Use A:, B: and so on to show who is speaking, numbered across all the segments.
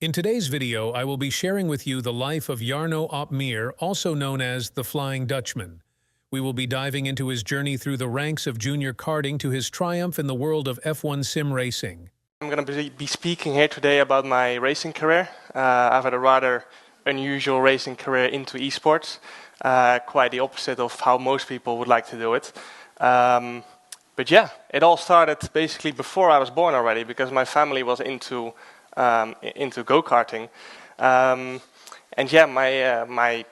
A: In today's video, I will be sharing with you the life of Janro Opmeer, also known as the Flying Dutchman. We will be diving into his journey through the ranks of junior karting to his triumph in the world of F1 sim racing.
B: I'm going to be speaking here today about my racing career. I've had a rather unusual racing career into esports, quite the opposite of how most people would like to do it. But yeah, it all started basically before I was born already, because my family was into go-karting. And yeah, my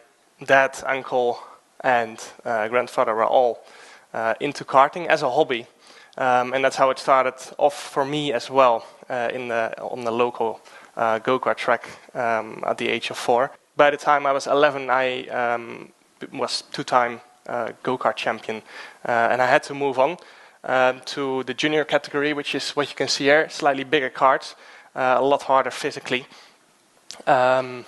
B: dad, uncle, and grandfather were all into karting as a hobby. And that's how it started off for me as well, on the local go-kart track at the age of 4. By the time I was 11, I was two-time go-kart champion, and I had to move on to the junior category, which is what you can see here, slightly bigger karts, a lot harder physically. And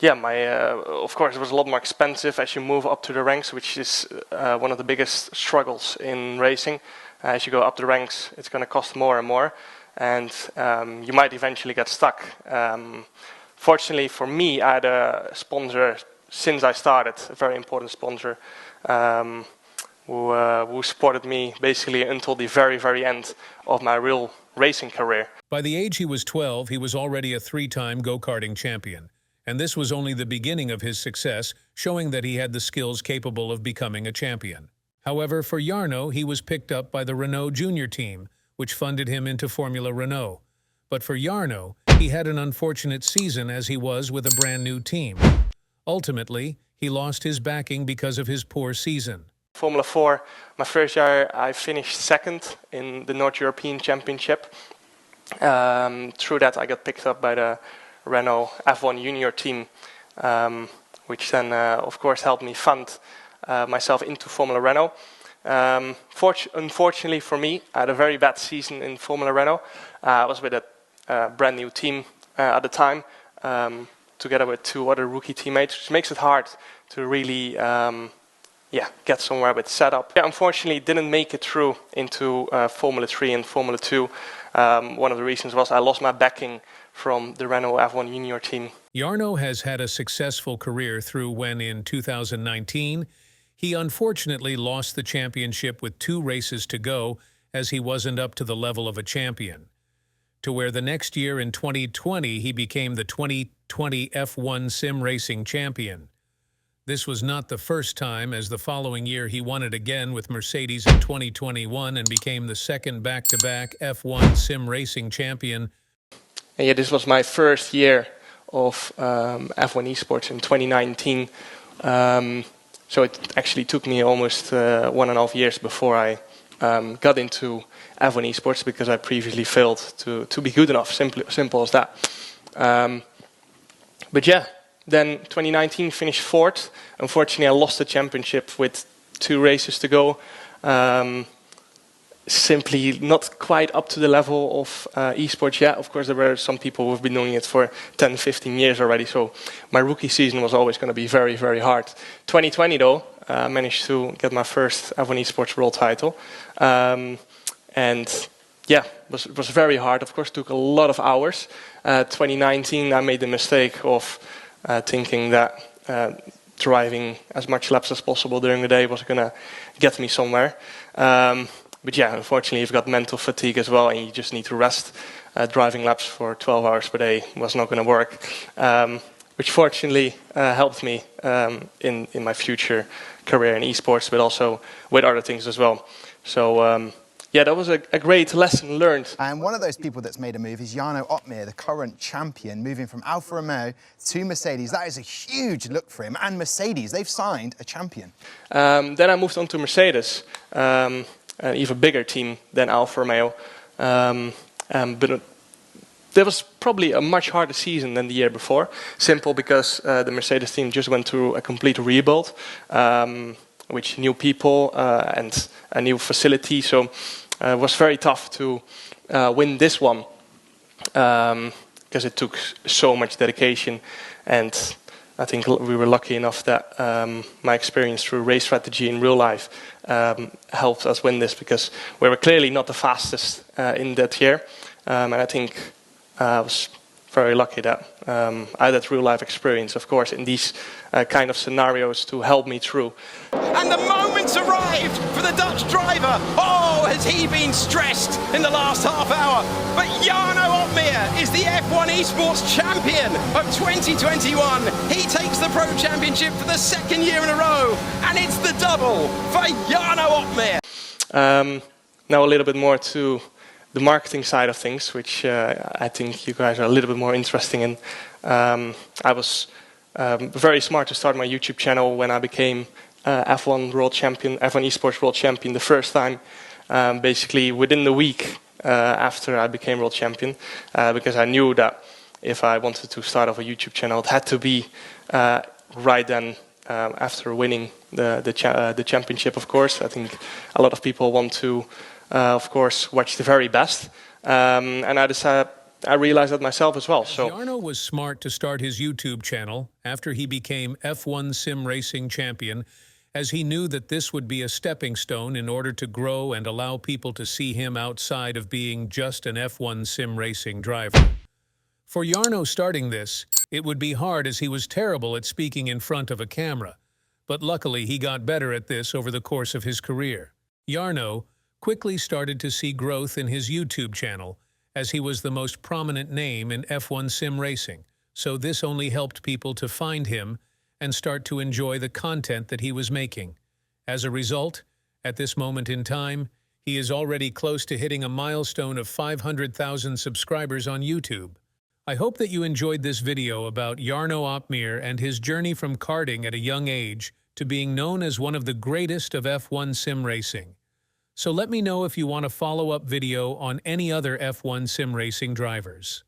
B: yeah, of course, it was a lot more expensive as you move up to the ranks, which is one of the biggest struggles in racing. As you go up the ranks, it's going to cost more and more, and you might eventually get stuck. Fortunately for me, I had a sponsor since I started, a very important sponsor, who supported me basically until the very, very end of my real racing career.
A: By the age he was 12, he was already a 3-time go-karting champion. And this was only the beginning of his success, showing that he had the skills capable of becoming a champion. However, for Jarno, he was picked up by the Renault junior team, which funded him into Formula Renault. But for Jarno, he had an unfortunate season as he was with a brand new team. Ultimately, he lost his backing because of his poor season.
B: Formula 4, my first year, I finished second in the North European Championship. Through that, I got picked up by the Renault F1 junior team, which then of course helped me fund myself into Formula Renault. Unfortunately for me, I had a very bad season in Formula Renault. I was with a brand new team at the time, together with 2 other rookie teammates, which makes it hard to really get somewhere with setup. Yeah, unfortunately, didn't make it through into Formula 3 and Formula 2. One of the reasons was I lost my backing from the Renault F1 junior team.
A: Jarno has had a successful career through when, in 2019, he unfortunately lost the championship with 2 races to go, as he wasn't up to the level of a champion. To where the next year, in 2020, he became the 2020 F1 sim racing champion. This was not the first time, as the following year he won it again with Mercedes in 2021 and became the second back-to-back F1 sim racing champion.
B: And yeah, this was my first year of F1 esports in 2019. So it actually took me almost 1.5 years before I got into F1 esports, because I previously failed to be good enough, simple as that. But yeah, then 2019 finished 4th. Unfortunately, I lost the championship with 2 races to go. Simply not quite up to the level of esports yet. Of course, there were some people who have been doing it for 10, 15 years already, so my rookie season was always going to be very, very hard. 2020 though, I managed to get my first F1 esports world title. And yeah, it was very hard. Of course, took a lot of hours. 2019, I made the mistake of thinking that driving as much laps as possible during the day was going to get me somewhere. But yeah, unfortunately, you've got mental fatigue as well, and you just need to rest. Driving laps for 12 hours per day was not going to work, which fortunately helped me in my future career in esports, but also with other things as well. So yeah, that was a great lesson learned.
C: And one of those people that's made a move is Janro Opmeer, the current champion, moving from Alfa Romeo to Mercedes. That is a huge look for him. And Mercedes, they've signed a champion.
B: Then I moved on to Mercedes. An even bigger team than Alfa Romeo, but there was probably a much harder season than the year before. Simple because the Mercedes team just went through a complete rebuild, with new people and a new facility. So it was very tough to win this one, because it took so much dedication, and I think we were lucky enough that my experience through race strategy in real life helped us win this, because we were clearly not the fastest in that year. And I think I was very lucky that I had that real life experience, of course, in these kind of scenarios to help me through.
D: And the moment's arrived for the Dutch driver. Oh, has he been stressed in the last half hour? But Janro Opmeer is the F1 Esports champion of 2021. He takes the Pro Championship for the second year in a row, and it's the double for Janro Opmeer.
B: Now a little bit more to the marketing side of things, which I think you guys are a little bit more interested in. I was very smart to start my YouTube channel when I became F1 World Champion, F1 Esports World Champion the first time, basically within the week after I became World Champion, because I knew that if I wanted to start off a YouTube channel, it had to be right then after winning the championship, of course. I think a lot of people want to of course, watch the very best. And I realized that myself as well. So
A: Jarno was smart to start his YouTube channel after he became F1 Sim Racing Champion, as he knew that this would be a stepping stone in order to grow and allow people to see him outside of being just an F1 Sim Racing driver. For Jarno starting this, it would be hard as he was terrible at speaking in front of a camera, but luckily he got better at this over the course of his career. Jarno quickly started to see growth in his YouTube channel, as he was the most prominent name in F1 sim racing, so this only helped people to find him and start to enjoy the content that he was making. As a result, at this moment in time, he is already close to hitting a milestone of 500,000 subscribers on YouTube. I hope that you enjoyed this video about Janro Opmeer and his journey from karting at a young age to being known as one of the greatest of F1 sim racing. So let me know if you want a follow-up video on any other F1 sim racing drivers.